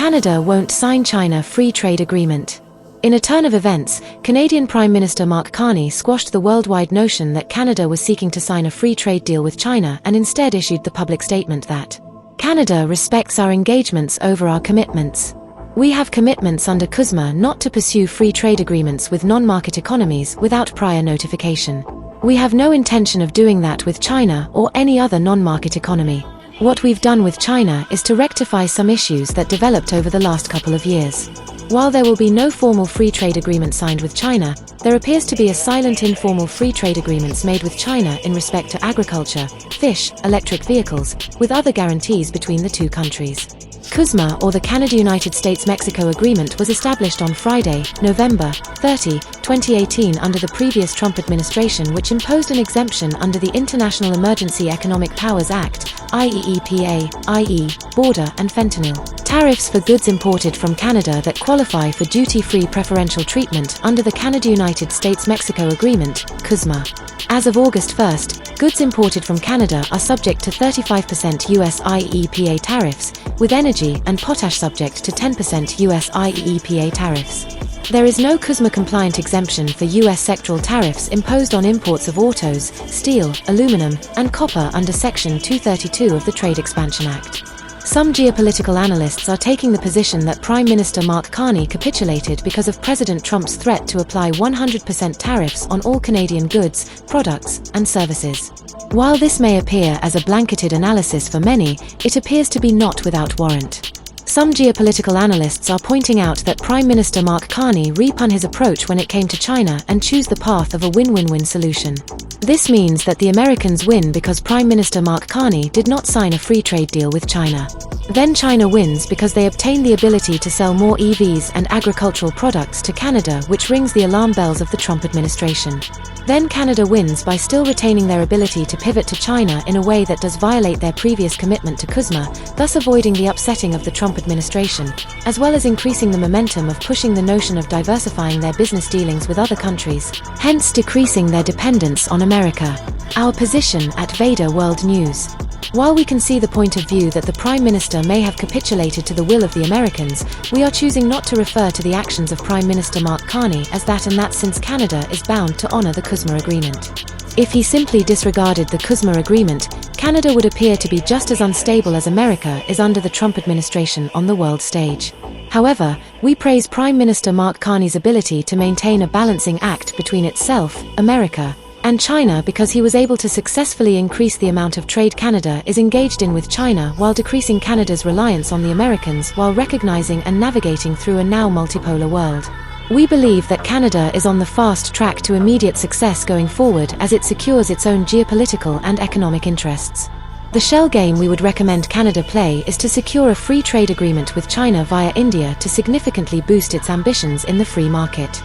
Canada won't sign China free trade agreement. In a turn of events, Canadian Prime Minister Mark Carney squashed the worldwide notion that Canada was seeking to sign a free trade deal with China and instead issued the public statement that Canada respects our engagements over our commitments. We have commitments under CUSMA not to pursue free trade agreements with non-market economies without prior notification. We have no intention of doing that with China or any other non-market economy. What we've done with China is to rectify some issues that developed over the last couple of years. While there will be no formal free trade agreement signed with China, there appears to be a silent informal free trade agreements made with China in respect to agriculture, fish, electric vehicles, with other guarantees between the two countries. CUSMA, or the Canada-United States-Mexico Agreement, was established on Friday, November 30, 2018 under the previous Trump administration, which imposed an exemption under the International Emergency Economic Powers Act, IEEPA, i.e., border and fentanyl tariffs for goods imported from Canada that qualify for duty-free preferential treatment under the Canada-United States-Mexico Agreement, CUSMA. As of August 1, goods imported from Canada are subject to 35% US IEEPA tariffs, with energy and potash subject to 10% US IEEPA tariffs. There is no CUSMA-compliant exemption for US sectoral tariffs imposed on imports of autos, steel, aluminum, and copper under Section 232 of the Trade Expansion Act. Some geopolitical analysts are taking the position that Prime Minister Mark Carney capitulated because of President Trump's threat to apply 100% tariffs on all Canadian goods, products, and services. While this may appear as a blanketed analysis for many, it appears to be not without warrant. Some geopolitical analysts are pointing out that Prime Minister Mark Carney repun his approach when it came to China and choose the path of a win-win-win solution. This means that the Americans win because Prime Minister Mark Carney did not sign a free trade deal with China. Then China wins because they obtain the ability to sell more EVs and agricultural products to Canada, which rings the alarm bells of the Trump administration. Then Canada wins by still retaining their ability to pivot to China in a way that does violate their previous commitment to CUSMA, thus avoiding the upsetting of the Trump administration, as well as increasing the momentum of pushing the notion of diversifying their business dealings with other countries, hence decreasing their dependence on America. Our position at VEDA World News. While we can see the point of view that the Prime Minister may have capitulated to the will of the Americans, we are choosing not to refer to the actions of Prime Minister Mark Carney as that, and that since Canada is bound to honor the CUSMA agreement. If he simply disregarded the CUSMA agreement, Canada would appear to be just as unstable as America is under the Trump administration on the world stage. However, we praise Prime Minister Mark Carney's ability to maintain a balancing act between itself, America, and China, because he was able to successfully increase the amount of trade Canada is engaged in with China while decreasing Canada's reliance on the Americans while recognizing and navigating through a now multipolar world. We believe that Canada is on the fast track to immediate success going forward as it secures its own geopolitical and economic interests. The shell game we would recommend Canada play is to secure a free trade agreement with China via India to significantly boost its ambitions in the free market.